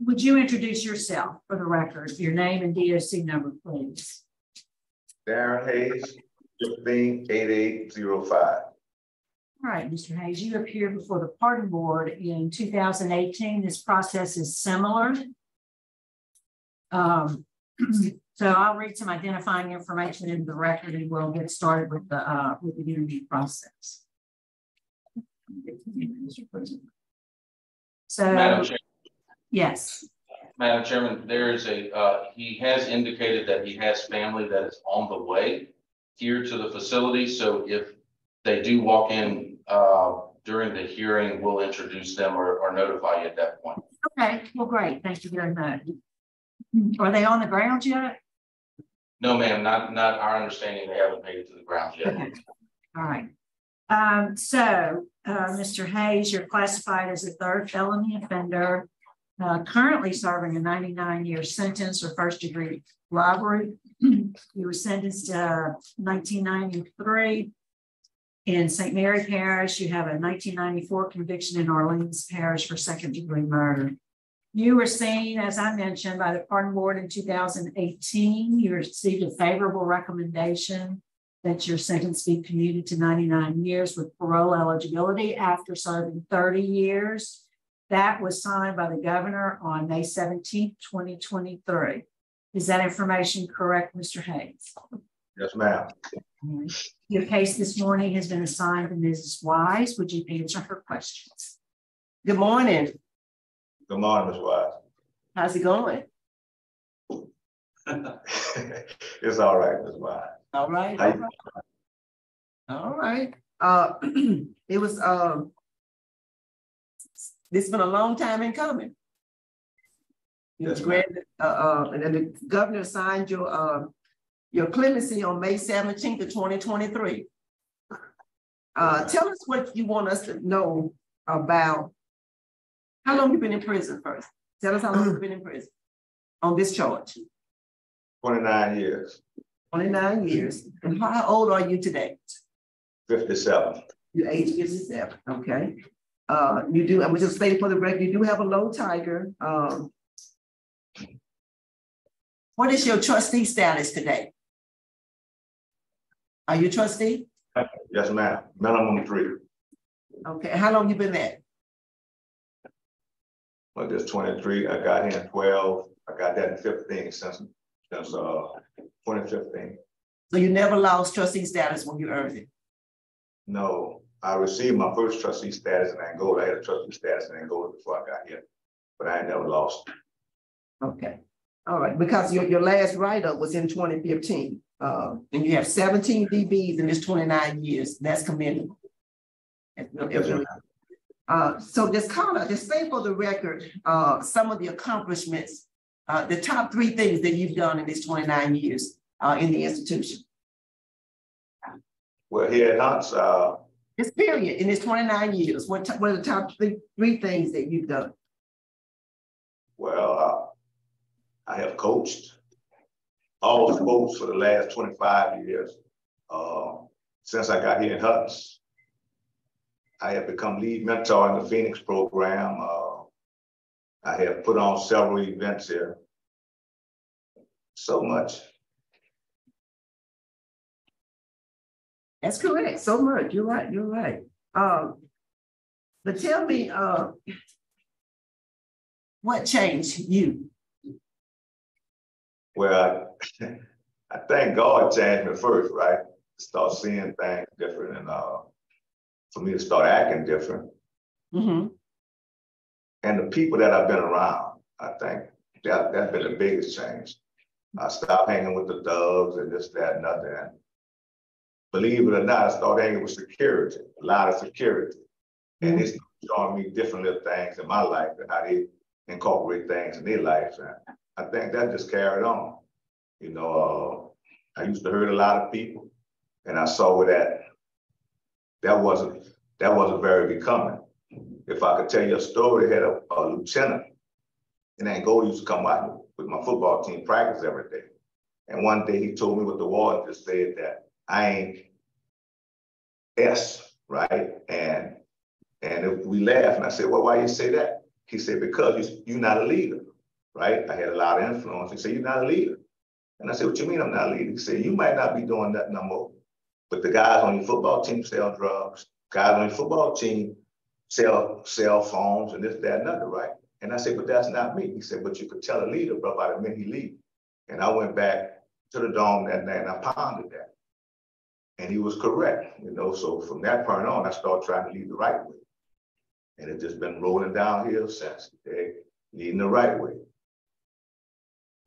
Would you introduce yourself for the record? Your name and DOC number, please. Darrin Hayes, 158805. All right, Mr. Hayes, you appeared before the pardon board in 2018. This process is similar. So I'll read some identifying information into the record and we'll get started with the interview process. So, Madam Chair, yes. Madam Chairman, there is he has indicated that he has family that is on the way here to the facility. So if they do walk in during the hearing, we'll introduce them or notify you at that point. Okay, well, great. Thank you very much. Are they on the ground yet? No, ma'am, not our understanding. They haven't made it to the ground yet. Okay. All right. Mr. Hayes, you're classified as a third felony offender, currently serving a 99-year sentence for first-degree robbery. You were sentenced 1993 in St. Mary Parish. You have a 1994 conviction in Orleans Parish for second-degree murder. You were seen, as I mentioned, by the pardon board in 2018. You received a favorable recommendation that your sentence be commuted to 99 years with parole eligibility after serving 30 years. That was signed by the governor on May 17, 2023. Is that information correct, Mr. Hayes? Yes, ma'am. Your case this morning has been assigned to Mrs. Wise. Would you answer her questions? Good morning. Good morning, Ms. Wise. How's it going? It's all right, Ms. Wise. All right. All right. It was this has been a long time in coming. Yes, granted, and then the governor signed your clemency on May 17th of 2023. Tell us what you want us to know about. How long you been in prison first? Tell us how long you've been in prison on this charge. 29 years. 29 years. And how old are you today? 57. You're age 57. Okay. You do, I'm just stating for the record, you do have a low tiger. What is your trustee status today? Are you a trustee? Yes, ma'am. Minimum 3. Okay. How long you been there? Well, this 23. I got here in 12. I got that in 15 since 2015. So you never lost trustee status when you earned it? No, I received my first trustee status in Angola. I had a trustee status in Angola before I got here, but I ain't never lost. Okay. All right. Because your last write-up was in 2015. And you have 17 DBs in this 29 years. That's commendable. So just say for the record, some of the accomplishments, the top 3 things that you've done in this 29 years in the institution. Well, here at Hunts, this period in this 29 years, what are the top three things that you've done? Well, I have coached all sports for the last 25 years. Since I got here in Hunts, I have become lead mentor in the Phoenix program. I have put on several events here. So much. That's correct. So much. You're right. You're right. But tell me, what changed you? Well, I thank God changed me first, right? Start seeing things different and for me to start acting different. Mm-hmm. And the people that I've been around, I think that's been the biggest change. I stopped hanging with the thugs and this, that, and other. And believe it or not, I started hanging with security, a lot of security. And it's showing me different little things in my life and how they incorporate things in their lives. And I think that just carried on. You know, I used to hurt a lot of people, and I saw that wasn't very becoming. If I could tell you a story, I had a lieutenant in Angola used to come out with my football team practice every day. And one day he told me what the warden just said, that I ain't S, right? And we laughed, and I said, well, why you say that? He said, because you're not a leader. right? I had a lot of influence. He said, "You're not a leader." And I said, "What you mean I'm not a leader?" He said, "You might not be doing that no more, but the guys on your football team sell drugs. Guys on your football team sell cell phones and this, that, and other, right?" And I said, "But that's not me." He said, "But you could tell a leader, bro, by the minute he leaves." And I went back to the dome that night and I pondered that. And he was correct, you know. So from that point on, I started trying to lead the right way. And it's just been rolling downhill since. Okay? Leading the right way.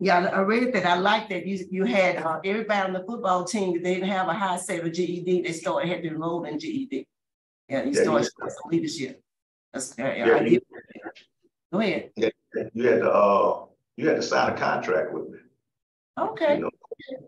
Yeah, I read that. I like that you had everybody on the football team that didn't have a high state GED. They started had to enroll in GED. Yeah, you started some leadership. That's, Go ahead. Yeah, you had to sign a contract with me. Okay. You know,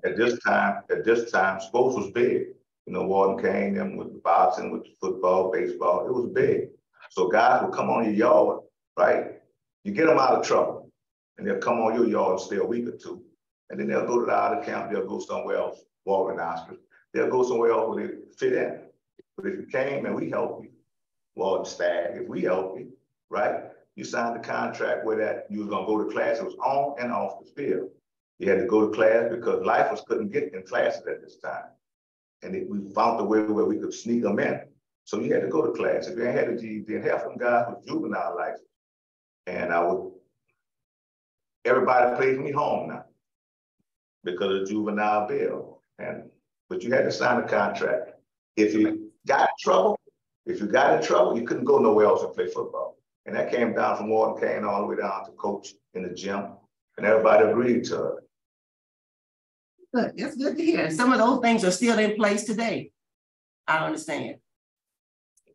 at this time, sports was big. You know, Walden came in with the boxing, with the football, baseball. It was big. So guys would come on your yard, right? You get them out of trouble, and they'll come on your yard and stay a week or two, and then they'll go to the out of camp. They'll go somewhere else, Walden Oscar. They'll go somewhere else where they fit in. But if you came and we help you, Walden Stag, if we help you, right? You signed the contract where that you was gonna go to class. It was on and off the field. You had to go to class because lifers couldn't get in classes at this time. And we found a way where we could sneak them in. So you had to go to class. If you ain't had a GED, and half of them guys with juvenile license. And everybody plays me home now because of juvenile bill. But you had to sign a contract. If you got in trouble, you couldn't go nowhere else and play football. And that came down from Walden Kane all the way down to coach in the gym. And everybody agreed to it. Good. That's good to hear. And some of those things are still in place today. I understand.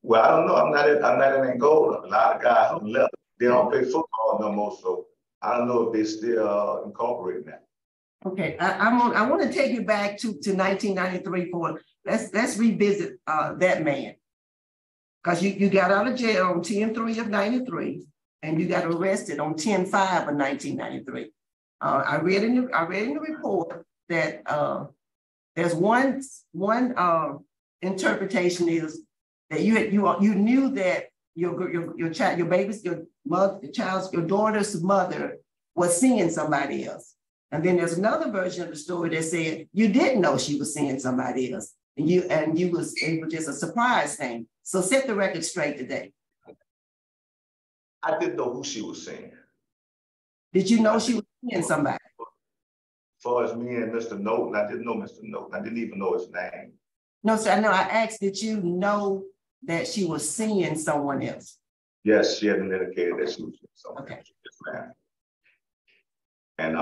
Well, I don't know. I'm not in Angola. A lot of guys have left. They don't play football no more. So I don't know if they still incorporating that. Okay, I want to take you back to 1993 for let's revisit that man. Because you got out of jail on 10/3 of 93 and you got arrested on 10/5 of 1993. I read in the report that there's one interpretation is that you knew that your daughter's mother was seeing somebody else. And then there's another version of the story that said you didn't know she was seeing somebody else. And it was just a surprise thing. So set the record straight today. I didn't know who she was seeing. Did you know she was seeing somebody? As far as me and Mr. Norton, I didn't know Mr. Norton. I didn't even know his name. No, sir. I know. I asked, did you know that she was seeing someone else? Yes, she hadn't indicated that she was seeing someone else. Yes, ma'am. And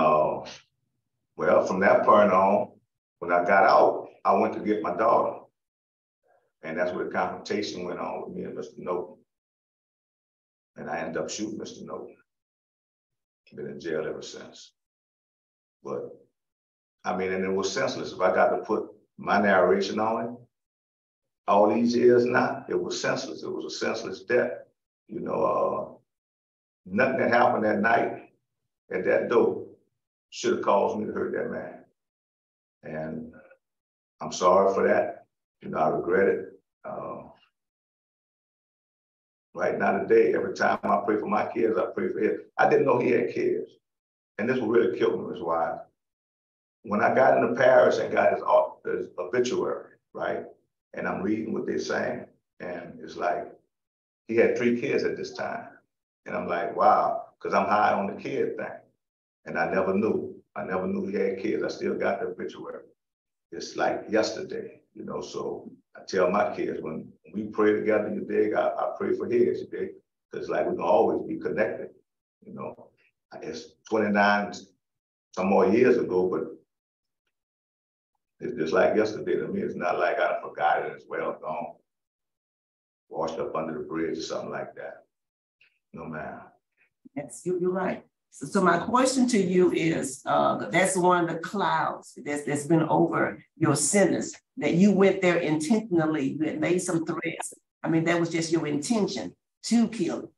well, from that point on, when I got out, I went to get my daughter. And that's where the confrontation went on with me and Mr. Norton. And I ended up shooting Mr. Norton. Been in jail ever since. But I mean, and it was senseless. If I got to put my narration on it, all these years now, it was senseless. It was a senseless death. You know, nothing that happened that night at that door should have caused me to hurt that man. And I'm sorry for that. You know, I regret it. Right now today, every time I pray for my kids, I pray for him. I didn't know he had kids. And this will really kill me, Ms. Wise. When I got into Paris and got his obituary, right? And I'm reading what they're saying. And it's like, he had 3 kids at this time. And I'm like, wow, because I'm high on the kid thing. And I never knew he had kids. I still got the obituary. It's like yesterday, you know, so I tell my kids when we pray together, you dig, I pray for his, you dig, because like we can always be connected, you know. It's 29 some more years ago, but it's just like yesterday to me. It's not like I forgot it, it's well gone, washed up under the bridge or something like that. No, man. Yes, you're right. So my question to you is, that's one of the clouds that's been over your sentence, that you went there intentionally, you had made some threats. I mean, that was just your intention to kill.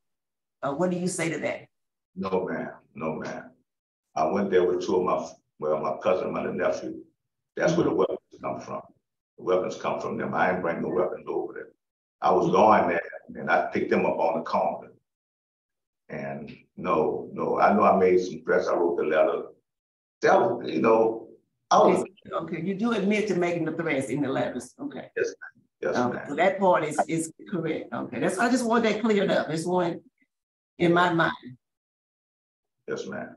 What do you say to that? No, man. No, man. I went there with 2 of my cousin and my nephew. That's where the weapons come from. The weapons come from them. I ain't bring no weapons over there. I was going there and I picked them up on the corner. And No, no. I know I made some threats. I wrote the letter. That was, you know, I was. Okay, you do admit to making the threats in the letters, okay. Yes, yes, Okay, ma'am. so that part is correct, okay. That's, I just want that cleared up. It's one in my mind. Yes, ma'am.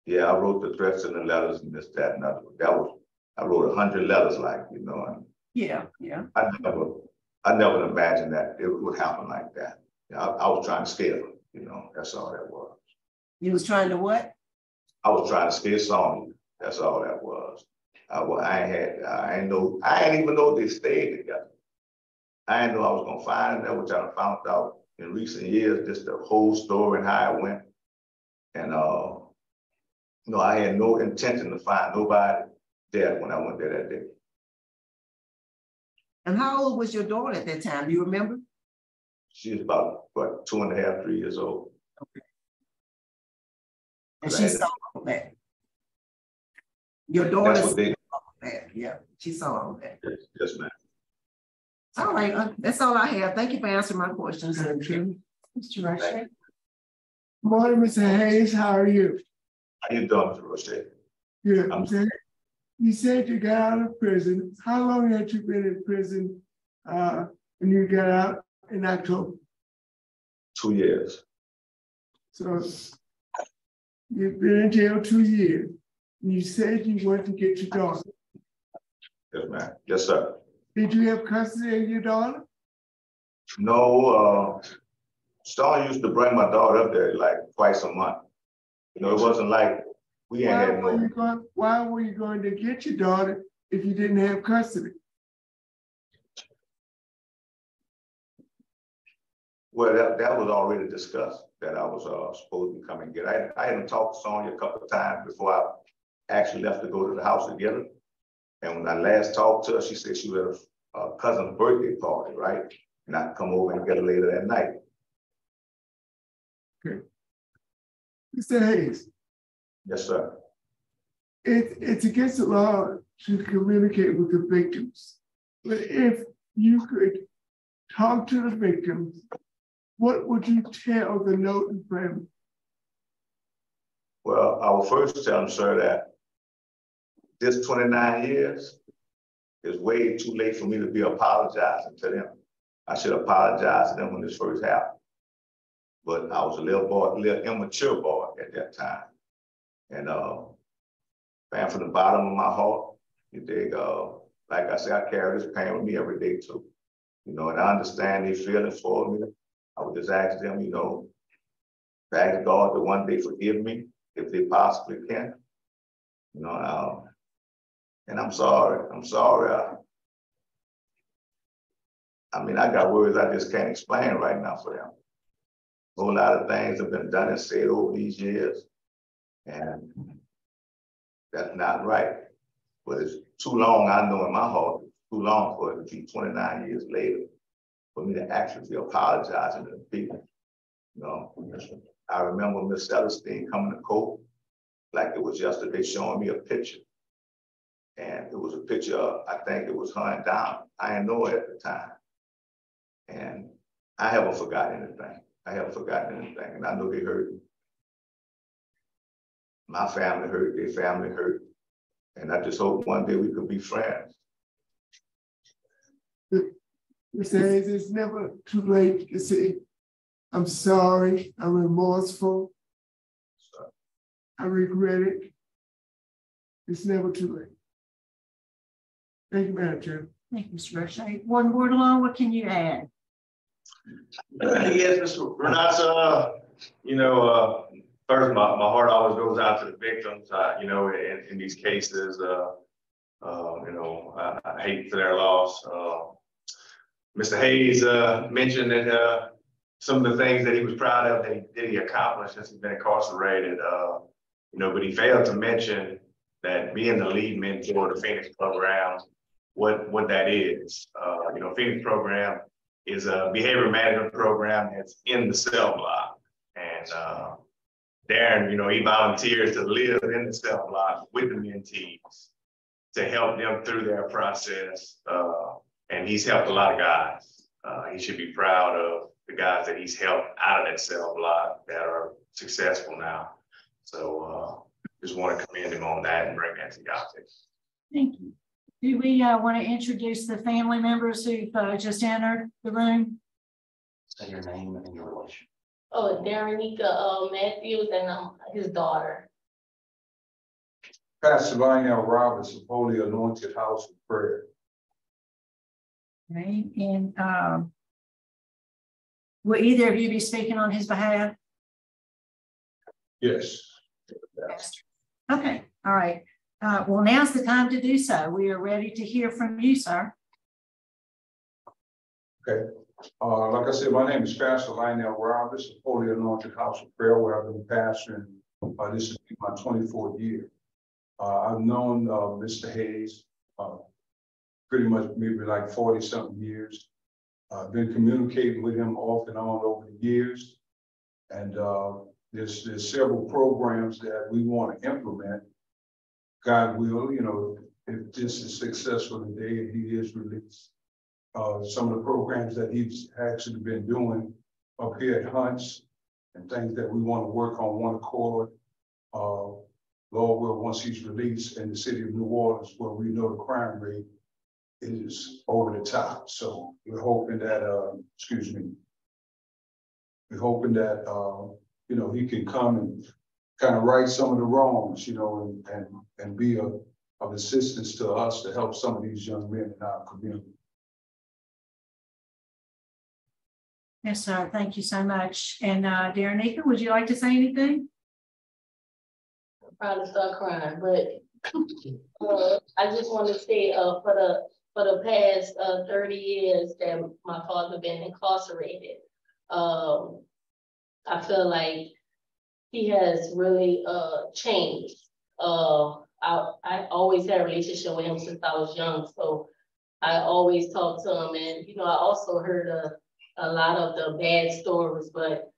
Yeah, I wrote the threats in the letters and this, that, and other. That was, I wrote 100 letters, like, you know, and Yeah, yeah. I never imagined that it would happen like that. You know, I was trying to scare them, you know, that's all that was. You was trying to what? I was trying to scare Sonya. That's all that was. I didn't even know they stayed together. I didn't know I was gonna find them, which I found out in recent years, just the whole story and how it went. And no, I had no intention to find nobody dead when I went there that day. And how old was your daughter at that time? Do you remember? She was about, what, 2.5, 3 years old. Okay. And she saw all that. Your daughter saw all that. Yeah, she saw all that. Yes, ma'am. All right, that's all I have. Thank you for answering my questions. Mr. Rushay. Morning, Mr. Hayes. How are you? How you doing, Mr. Roche? Good. You said you got out of prison. How long had you been in prison when you got out in October? 2 years. So you've been in jail 2 years. And you said you wanted to get your daughter. Yes, ma'am. Yes, sir. Did you have custody of your daughter? No, Star used to bring my daughter up there like twice a month. You know, it wasn't like we ain't had no. Why were you going to get your daughter if you didn't have custody? Well, that was already discussed, that I was supposed to come and get. I hadn't talked to Sonya a couple of times before I actually left to go to the house to get her. And when I last talked to her, she said she was at a cousin's birthday party, right? And I'd come over and get her later that night. Okay. Mr. Hayes. Yes, sir. It's against the law to communicate with the victims. But if you could talk to the victims, what would you tell the Norton family? Well, I will first tell them, sir, that this 29 years is way too late for me to be apologizing to them. I should apologize to them when this first happened. But I was a little immature boy at that time. And man, from the bottom of my heart, you dig, like I said, I carry this pain with me every day too. You know, and I understand their feelings for me. I would just ask them, you know, ask God to one day forgive me if they possibly can. You know, and I'm sorry. I'm sorry. I mean, I got words I just can't explain right now for them. A whole lot of things have been done and said over these years, and that's not right. But it's too long, I know in my heart, it's too long for it to be 29 years later for me to actually be apologizing to the people. You know, I remember Miss Celestine coming to court like it was yesterday, showing me a picture. And it was a picture of, I think it was her and Don. I didn't know it at the time. And I haven't forgotten anything. I haven't forgotten anything. And I know they hurt me. My family hurt, their family hurt. And I just hope one day we could be friends. It says it's never too late to say, I'm sorry, I'm remorseful, I regret it. It's never too late. Thank you, Madam Chair. Thank you, Mr. Rushay. One word alone, what can you add? Yes, Mr. Renata, you know, first, my heart always goes out to the victims, you know, in these cases, you know, I hate for their loss. Mr. Hayes mentioned that some of the things that he was proud of that he accomplished since he's been incarcerated, you know, but he failed to mention that being the lead mentor of the Phoenix program, what that is. You know, Phoenix program is a behavior management program that's in the cell block. And Darrin, you know, he volunteers to live in the cell block with the mentees to help them through their process. And he's helped a lot of guys. He should be proud of the guys that he's helped out of that cell block that are successful now. So just want to commend him on that and bring that to y'all. Thank you. Do we want to introduce the family members who've just entered the room? Say your name and your relation. Oh, Darrin Matthews and his daughter. Pastor Lionel Roberts of Holy Anointed House of Prayer. Right. And will either of you be speaking on his behalf? Yes. Okay. All right. Well, now's the time to do so. We are ready to hear from you, sir. Okay. Like I said, my name is Pastor Lionel Roberts of Holy Anointed House of Prayer, where I've been pastoring. This is my 24th year. I've known Mr. Hayes pretty much maybe like 40-something years. I've been communicating with him off and on over the years. And there's several programs that we want to implement. God will, you know, if this is successful today and he is released. Some of the programs that he's actually been doing up here at Hunts and things that we want to work on one accord. Lord will, once he's released in the city of New Orleans, where we know the crime rate is over the top. So we're hoping that, we're hoping that, you know, he can come and kind of right some of the wrongs, you know, and be of assistance to us to help some of these young men in our community. Yes, sir. Thank you so much. And Darrin, would you like to say anything? I'll probably start crying, but I just want to say for the past 30 years that my father been incarcerated, I feel like he has really changed. I always had a relationship with him since I was young, so I always talked to him, and you know, I also heard a lot of the bad stories, but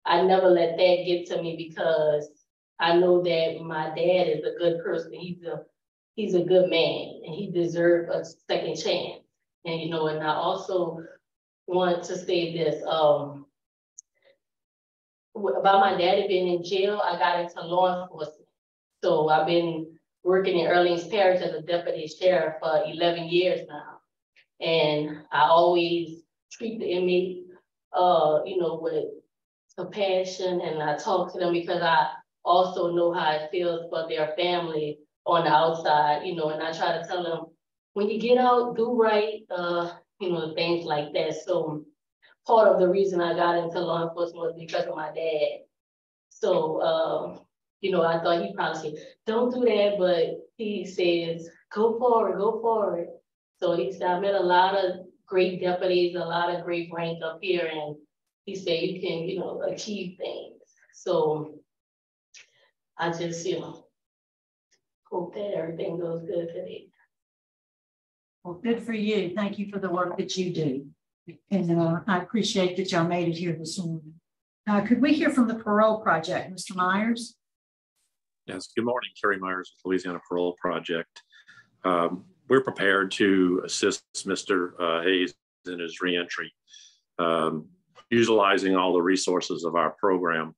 I never let that get to me because I know that my dad is a good person. He's a good man, and he deserved a second chance. And you know, and I also want to say this about my daddy being in jail. I got into law enforcement, so I've been working in Orleans Parish as a deputy sheriff for 11 years now, and I always treat the inmate, you know, with compassion, and I talk to them because I also know how it feels for their family on the outside, you know, and I try to tell them, when you get out, do right, you know, things like that. So part of the reason I got into law enforcement was because of my dad. So, you know, I thought he'd probably say, don't do that, but he says, go for it, go for it. So he said, I met a lot of great deputies, a lot of great rank up here, and he said, you can, you know, achieve things. So I just, you know, hope that everything goes good today. Well, good for you. Thank you for the work that you do. And I appreciate that y'all made it here this morning. Could we hear from the Parole Project, Mr. Myers? Yes, good morning, Terry Myers with Louisiana Parole Project. We're prepared to assist Mr. Hayes in his reentry, utilizing all the resources of our program.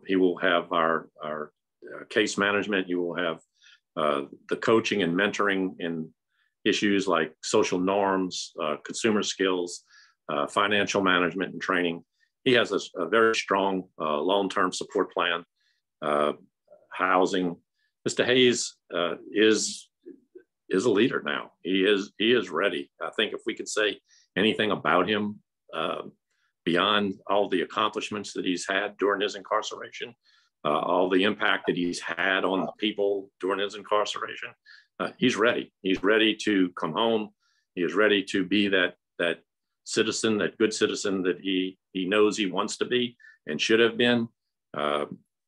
He will have our case management. You will have the coaching and mentoring in issues like social norms, consumer skills, financial management and training. He has a very strong long-term support plan, housing. Mr. Hayes is a leader now. He is ready. I think if we could say anything about him beyond all the accomplishments that he's had during his incarceration, all the impact that he's had on the people during his incarceration, he's ready. He's ready to come home. He is ready to be that citizen, that good citizen that he knows he wants to be and should have been.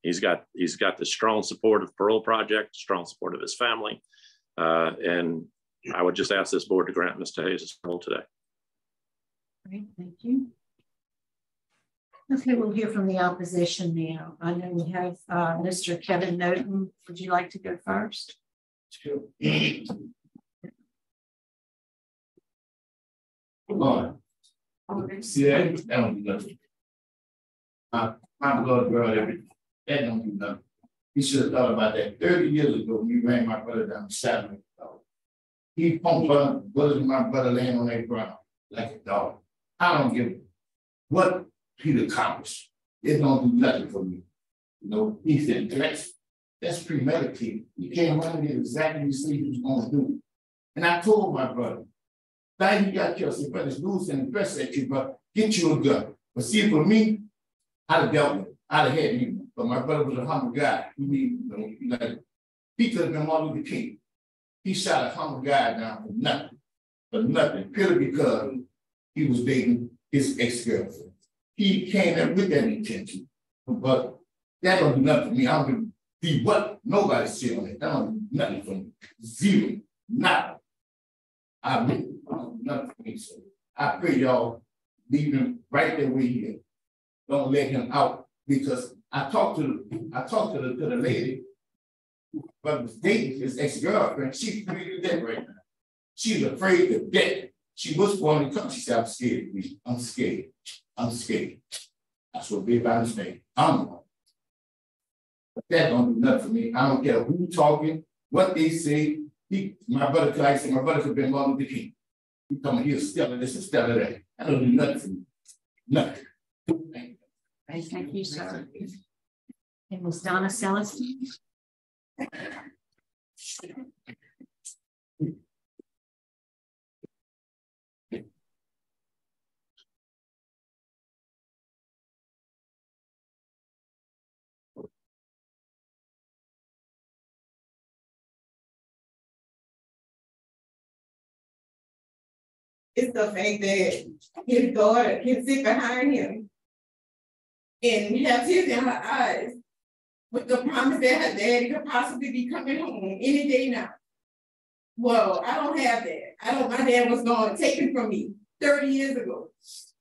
He's got the strong support of Parole Project, strong support of his family. And I would just ask this board to grant Mr. Hayes his parole today. Great, thank you. Okay, we'll hear from the opposition now. I know we have Mr. Kevin Noten. Would you like to go first? Sure. See that? That don't do nothing. My blood girl, everything. That don't do nothing. He should have thought about that 30 years ago when he ran my brother down the side. He pumped bullets in my brother laying on that ground like a dog. I don't give what he accomplished. It don't do nothing for me. You know, he said that's premeditated. You can't run it exactly you say he was going to do. And I told my brother, now he got killed. I said, brother, it's loose and impressed at you, but get you a gun. But see, for me, I'd have dealt with it. I'd have had him. But my brother was a humble guy. He could have been Martin Luther King. He shot a humble guy down for nothing. For nothing. Purely because he was dating his ex-girlfriend. He came in with that intention. But that don't do nothing for me. I don't do what nobody said on it. That don't do nothing for me. Zero. Nothing. I don't do nothing for me. So I pray y'all leave him right there where he is. Don't let him out. Because I talked to the lady, but was dating his ex-girlfriend. She's afraid of death right now. She's afraid of death. She was born to come. She said, I'm scared. I'm scared. I'm scared. That's what everybody's saying. I'm wrong. But that don't do nothing for me. I don't care who talking, what they say. My brother could have been Martin Luther King. He told me he was Stella this and Stella that. That don't do nothing for me. Nothing. Thank you, sir. And Ms. Donna Celestine. It's the fact that his daughter can sit behind him and have tears in her eyes with the promise that her daddy could possibly be coming home any day now. Well, I don't have that. My dad was gone, taken from me 30 years ago.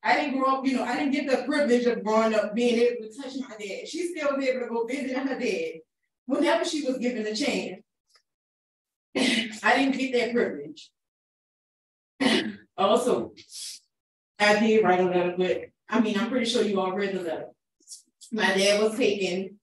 I didn't grow up, I didn't get the privilege of growing up being able to touch my dad. She still was able to go visit her dad whenever she was given a chance. I didn't get that privilege. Also, I did write a letter, but I'm pretty sure you all read the letter. My dad was taken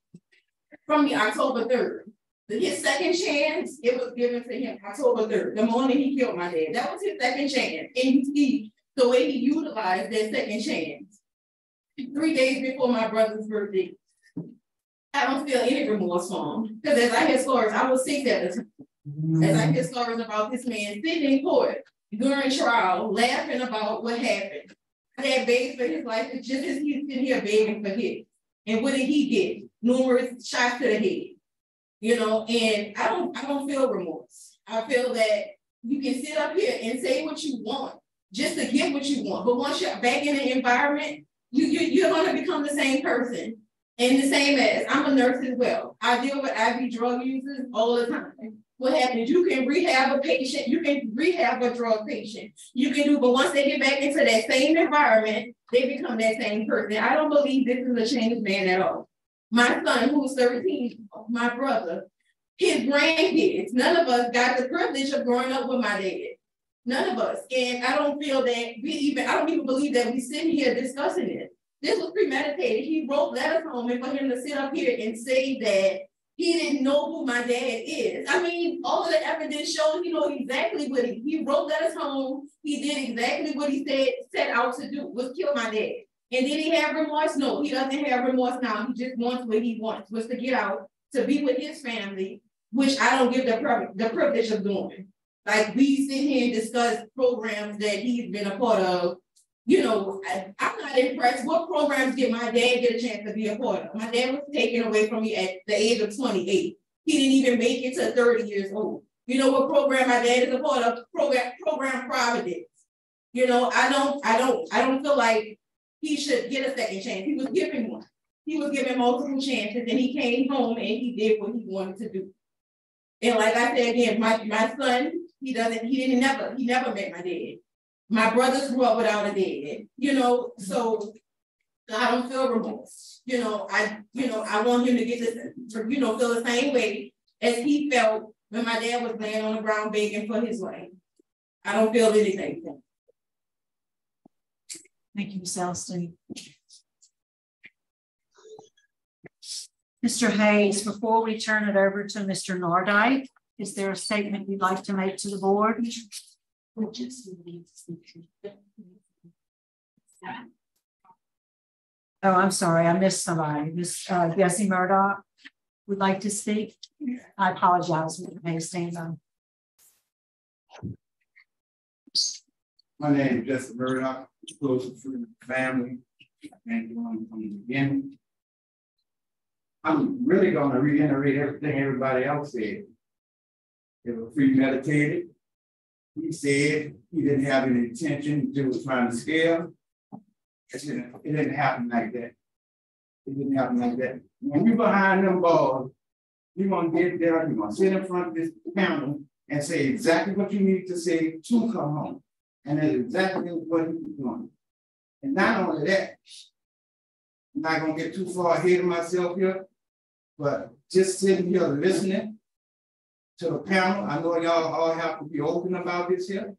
from me October 3rd. His second chance, it was given to him October 3rd, the morning he killed my dad. That was his second chance. And the way he utilized that second chance, 3 days before my brother's birthday, I don't feel any remorse for him. Because as I hear stories, I was 6 at the time. As I hear stories about this man sitting in court during trial, laughing about what happened. My dad begged for his life, just as he's sitting here begging for his. And what did he get? Numerous shots to the head. And I don't feel remorse. I feel that you can sit up here and say what you want, just to get what you want. But once you're back in the environment, you're going to become the same person. And the same as, I'm a nurse as well. I deal with IV drug users all the time. What happens? You can rehab a patient, you can rehab a drug patient. But once they get back into that same environment, they become that same person. I don't believe this is a changed man at all. My son, who's 13, my brother, his grandkids, none of us got the privilege of growing up with my dad. None of us. And I don't feel that I don't even believe that we sitting here discussing it. This was premeditated. He wrote letters home, and for him to sit up here and say that he didn't know who my dad is. All of the evidence shows he knows exactly what he wrote letters home. He did exactly what he set out to do, was kill my dad. And did he have remorse? No, he doesn't have remorse now. He just wants what he wants, was to get out, to be with his family, which I don't give the privilege of doing. Like, we sit here and discuss programs that he's been a part of. I'm not impressed. What programs did my dad get a chance to be a part of? My dad was taken away from me at the age of 28. He didn't even make it to 30 years old. You know what program my dad is a part of? Program Providence. I don't feel like he should get a second chance. He was given one. He was given multiple chances, and he came home and he did what he wanted to do. And like I said again, my son, he never met my dad. My brothers grew up without a dad, so I don't feel remorse. I want him to get this, feel the same way as he felt when my dad was laying on the ground begging for his life. I don't feel anything. Thank you, Ms. Elston. Mr. Hayes, before we turn it over to Mr. Nordike, is there a statement you'd like to make to the board? Oh, I'm sorry, I missed somebody. Miss Bessie Murdoch would like to speak. I apologize, Mr. Hayes, stand on. My name is Jesse Murdoch, close to the family, and from the beginning. I'm really going to reiterate everything everybody else said. It was premeditated. He said he didn't have any intention to was trying to scare. It didn't happen like that. It didn't happen like that. When you're behind them balls, you're going to get there, you're going to sit in front of this panel and say exactly what you need to say to come home. And that's exactly what he's doing. And not only that, I'm not going to get too far ahead of myself here, but just sitting here listening to the panel, I know y'all all have to be open about this here,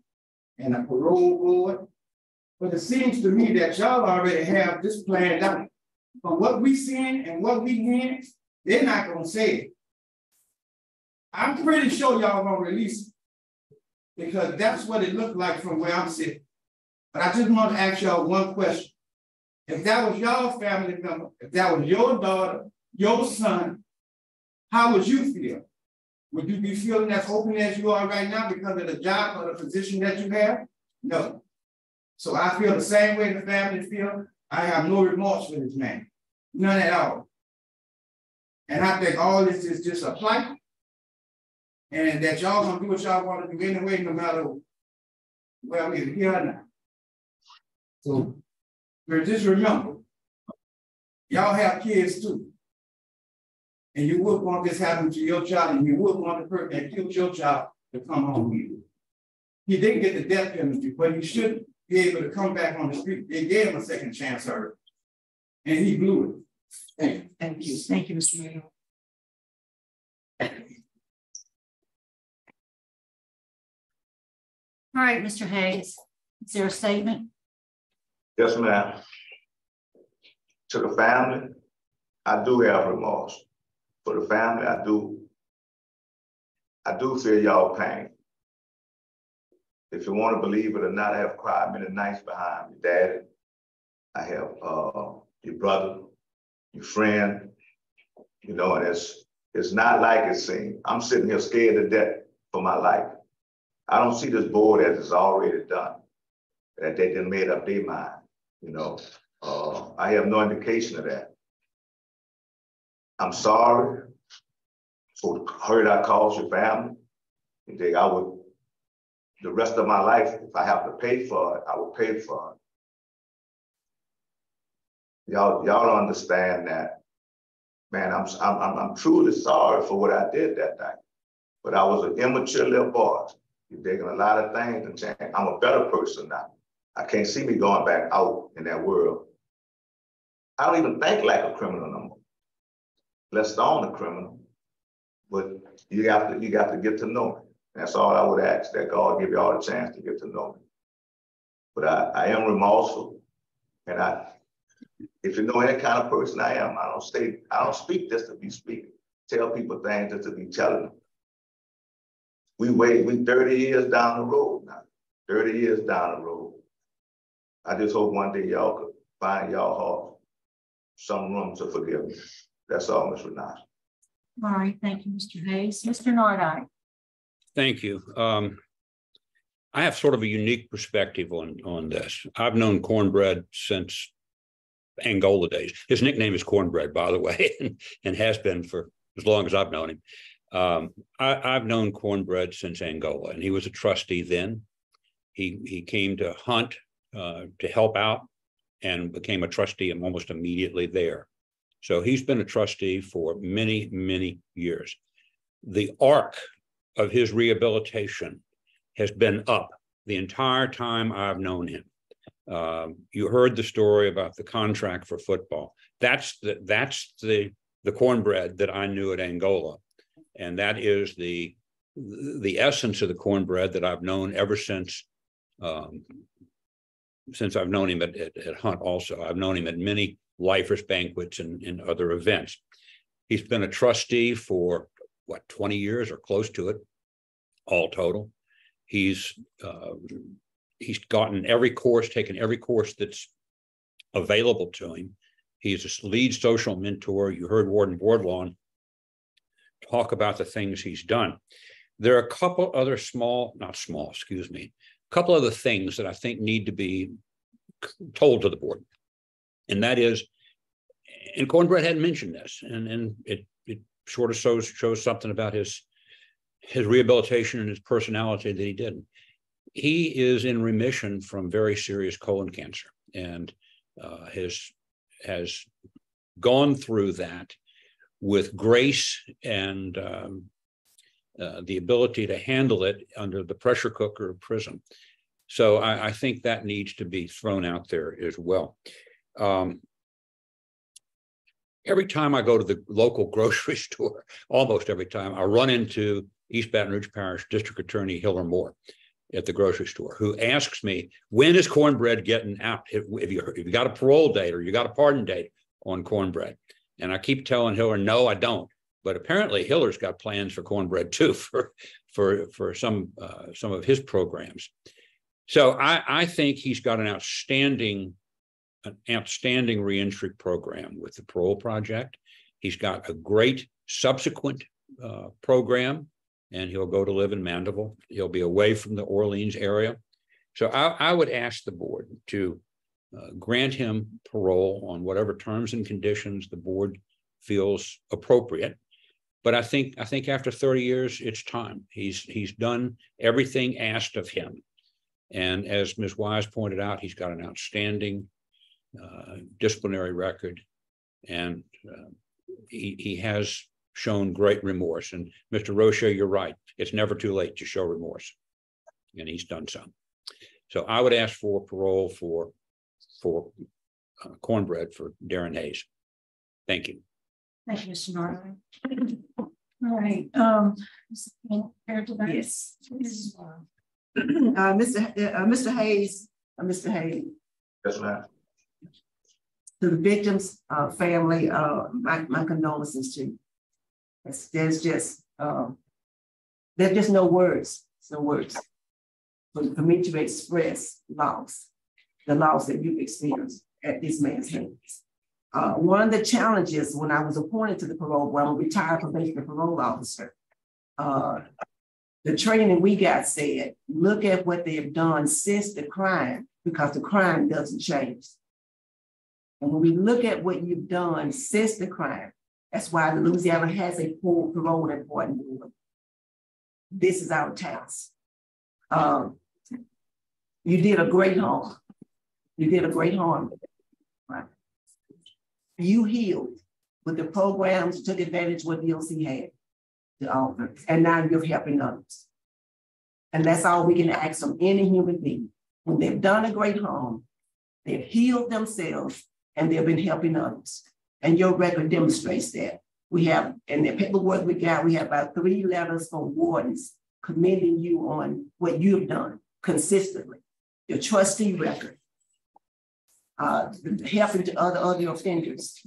and a parole board. But it seems to me that y'all already have this planned out. But what we seeing and what we hearing, they're not going to say it. I'm pretty sure y'all gonna release it because that's what it looked like from where I'm sitting. But I just want to ask y'all one question. If that was y'all family member, if that was your daughter, your son, how would you feel? Would you be feeling as open as you are right now because of the job or the position that you have? No. So I feel the same way the family feel. I have no remorse for this man. None at all. And I think all this is just a plight. And that y'all gonna do what y'all want to do anyway, no matter where we're here or not. So just remember, y'all have kids too. And you would want this happen to your child, and you would want the person that killed your child to come home with you. He didn't get the death penalty, but he should be able to come back on the street. They gave him a second chance, sir. And he blew it. Thank you. Thank you. Thank you, Mr. Mayor. All right, Mr. Hayes, is there a statement? Yes, ma'am. To the family, I do have remorse. For the family, I do feel y'all pain. If you want to believe it or not, I have cried many nights behind your daddy. I have your brother, your friend, you know, and it's not like it seems. I'm sitting here scared to death for my life. I don't see this board as it's already done, that they done made up their mind, you know. I have no indication of that. I'm sorry for the hurt I caused your family. You think I would, the rest of my life, if I have to pay for it, I will pay for it. Y'all don't understand that. Man, I'm truly sorry for what I did that night. But I was an immature little boy. You're taking a lot of things and change. I'm a better person now. I can't see me going back out in that world. I don't even think like a criminal no more. Let's stone a criminal. But you got to get to know me. That's all I would ask, that God give you all the chance to get to know me. But I am remorseful. And if you know any kind of person I am, I don't speak just to be speaking. Tell people things just to be telling them. We 30 years down the road now. 30 years down the road. I just hope one day y'all could find y'all heart some room to forgive me. That's all, Ms. Renata. All right, thank you, Mr. Hayes. Mr. Nordike. Thank you. I have sort of a unique perspective on this. I've known Cornbread since Angola days. His nickname is Cornbread, by the way, and has been for as long as I've known him. I've known Cornbread since Angola, and he was a trustee then. He came to Hunt to help out and became a trustee almost immediately there. So he's been a trustee for many, many years. The arc of his rehabilitation has been up the entire time I've known him. You heard the story about the contract for football. That's the Cornbread that I knew at Angola. And that is the essence of the Cornbread that I've known ever since since I've known him at Hunt also. I've known him at many lifers banquets and other events. He's been a trustee for what, 20 years or close to it, all total. He's gotten every course, taken every course that's available to him. He's a lead social mentor. You heard Warden Boardlawn talk about the things he's done. There are a couple other couple other things that I think need to be told to the board. And that is, and Cornbread hadn't mentioned this, and it sort of shows something about his rehabilitation and his personality that he didn't. He is in remission from very serious colon cancer and has gone through that with grace and the ability to handle it under the pressure cooker of prison. So I think that needs to be thrown out there as well. Every time I go to the local grocery store, almost every time, I run into East Baton Rouge Parish District Attorney Hiller Moore at the grocery store, who asks me, when is Cornbread getting out? If you got a parole date or you got a pardon date on Cornbread? And I keep telling Hiller, no, I don't. But apparently Hiller's got plans for Cornbread too, for some of his programs. So I think he's got an outstanding reentry program with the Parole Project. He's got a great subsequent program, and he'll go to live in Mandeville. He'll be away from the Orleans area. So I would ask the board to grant him parole on whatever terms and conditions the board feels appropriate. But I think after 30 years, it's time. He's done everything asked of him. And as Ms. Wise pointed out, he's got an outstanding disciplinary record, and he has shown great remorse. And Mr. Rocha, you're right. It's never too late to show remorse, and he's done so. So I would ask for parole for Cornbread for Darrin Hayes. Thank you. Thank you, Mr. Norton. All right. Yes. Mr. Hayes. Yes, ma'am. To the victims' family, my condolences to you. There's just no words. No words for me to express the loss that you've experienced at this man's hands. One of the challenges when I was appointed to the parole board, I'm a retired probation parole officer. The training we got said, look at what they have done since the crime, because the crime doesn't change. And when we look at what you've done since the crime, that's why Louisiana has a full parole enforcement board. This is our task. You did a great harm. Right? You healed with the programs, took advantage of what DOC had to offer, and now you're helping others. And that's all we can ask from any human being. When they've done a great harm, they've healed themselves, and they've been helping others. And your record demonstrates that. We have, in the paperwork we have about 3 letters from wardens commending you on what you've done consistently. Your trustee record, helping to other offenders.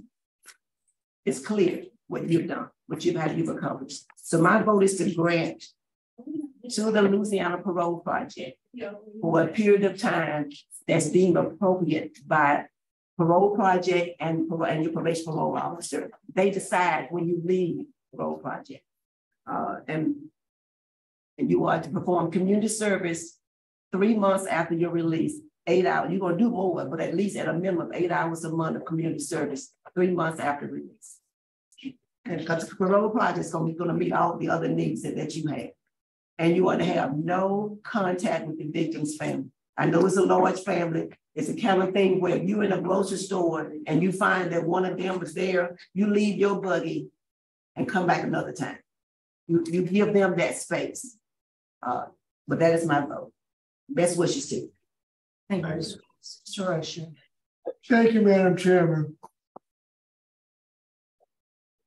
It's clear what you've done, what you've accomplished. So my vote is to grant to the Louisiana Parole Project for a period of time that's deemed appropriate by Parole Project and your probation parole officer. They decide when you leave Parole Project. And you are to perform community service 3 months after your release, 8 hours. You're going to do more, but at least at a minimum 8 hours a month of community service 3 months after release. And because the Parole Project is going to meet all the other needs that you have. And you are to have no contact with the victim's family. I know it's a large family. It's a kind of thing where you're in a grocery store and you find that one of them is there, you leave your buggy and come back another time. You give them that space. But that is my vote. Best wishes to you. Thank you, Mr. Rocha. Thank you, Madam Chairman.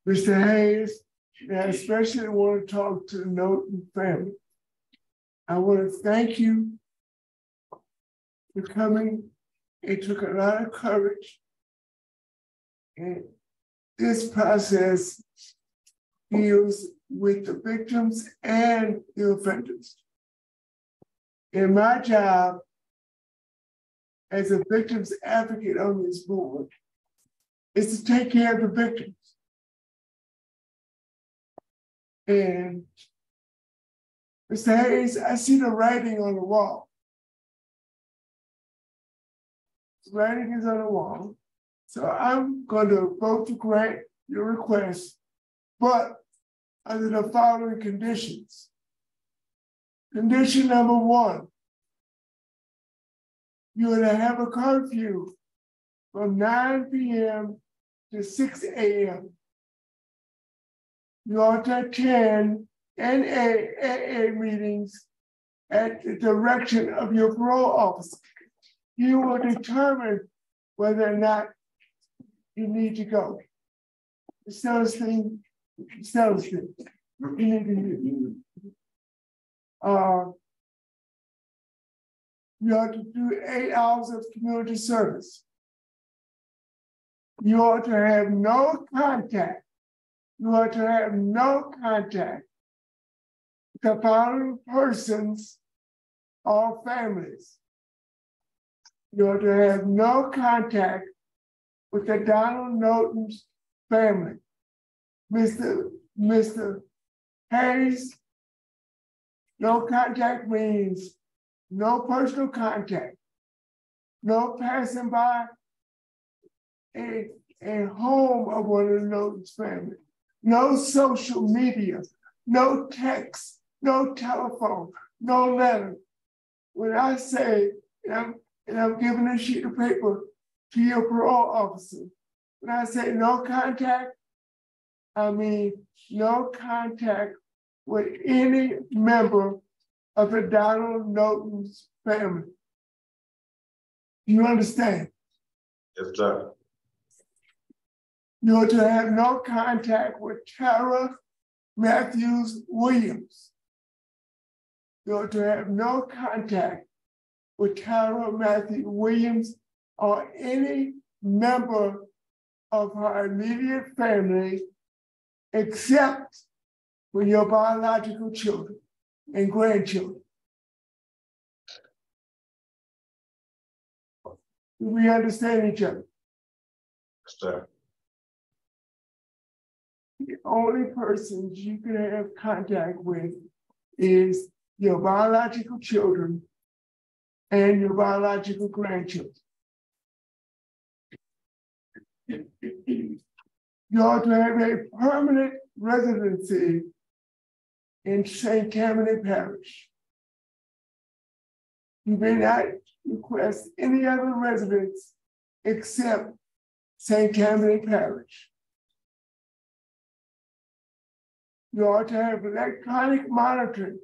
Mr. Hayes, I especially want to talk to the Norton family. I want to thank you for coming It took a lot of courage. And this process deals with the victims and the offenders. And my job as a victims advocate on this board is to take care of the victims. And Mr. Hayes, I see the writing on the wall. The writing is on the wall. So I'm going to vote to grant your request, but under the following conditions. Condition number 1, you're going to have a curfew from 9 p.m. to 6 a.m. You ought to attend NAAA meetings at the direction of your parole officer. You will determine whether or not you need to go. It's those things. You need to do. You ought to do 8 hours of community service. You ought to have no contact. You ought to have no contact with the following persons or families. You ought to have no contact with the Donald Knowlton's family. Mr. Hayes, no contact means no personal contact, no passing by a home of one of the Knowlton's family, no social media, no text, no telephone, no letter. When I say, and I'm giving a sheet of paper to your parole officer, when I say no contact, I mean no contact with any member of the Donald Knowlton's family. You understand? Yes, sir. You're to have no contact with Tara Matthews Williams. You're to have no contact with Tara Matthews Williams or any member of her immediate family except for your biological children and grandchildren. Do we understand each other? Yes, sir. The only persons you can have contact with is your biological children and your biological grandchildren. You ought to have a permanent residency in St. Tammany Parish. You may not request any other residence except St. Tammany Parish. You ought to have electronic monitoring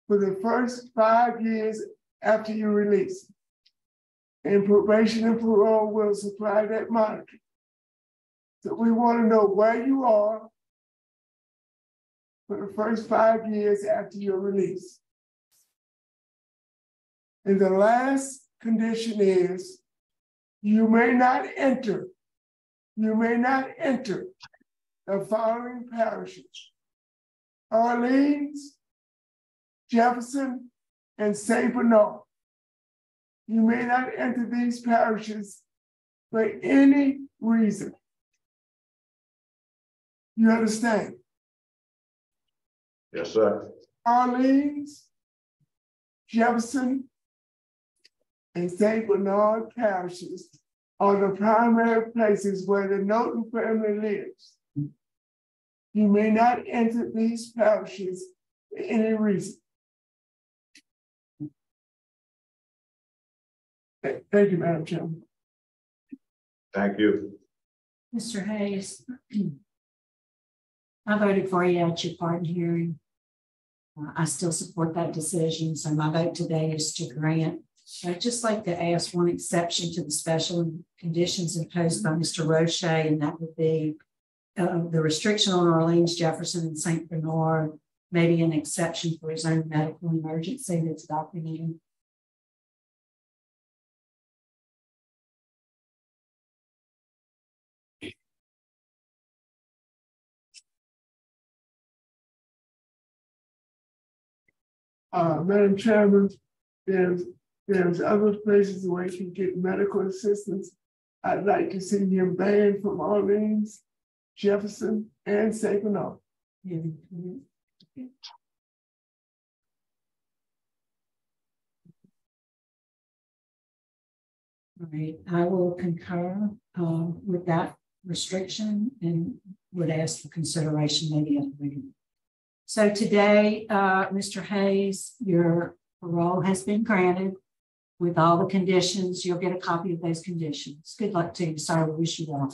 for the first 5 years after your release. And probation and parole will supply that monitoring. So we want to know where you are for the first 5 years after your release. And the last condition is you may not enter the following parishes: Orleans, Jefferson, and St. Bernard. You may not enter these parishes for any reason. You understand? Yes, sir. Orleans, Jefferson, and St. Bernard parishes are the primary places where the Knowlton family lives. You may not enter these parishes for any reason. Thank you, Madam Chairman. Thank you. Mr. Hayes, I voted for you at your pardon hearing. I still support that decision, so my vote today is to grant. I'd just like to ask one exception to the special conditions imposed by Mr. Roche, and that would be the restriction on Orleans, Jefferson, and St. Bernard, maybe an exception for his own medical emergency that's documented. Madam Chairman, there's other places where you can get medical assistance. I'd like to see him banned from Orleans, Jefferson, and Saginaw. All right, I will concur with that restriction and would ask for consideration maybe at the meeting. So today, Mr. Hayes, your parole has been granted with all the conditions. You'll get a copy of those conditions. Good luck to you, sir. We wish you well.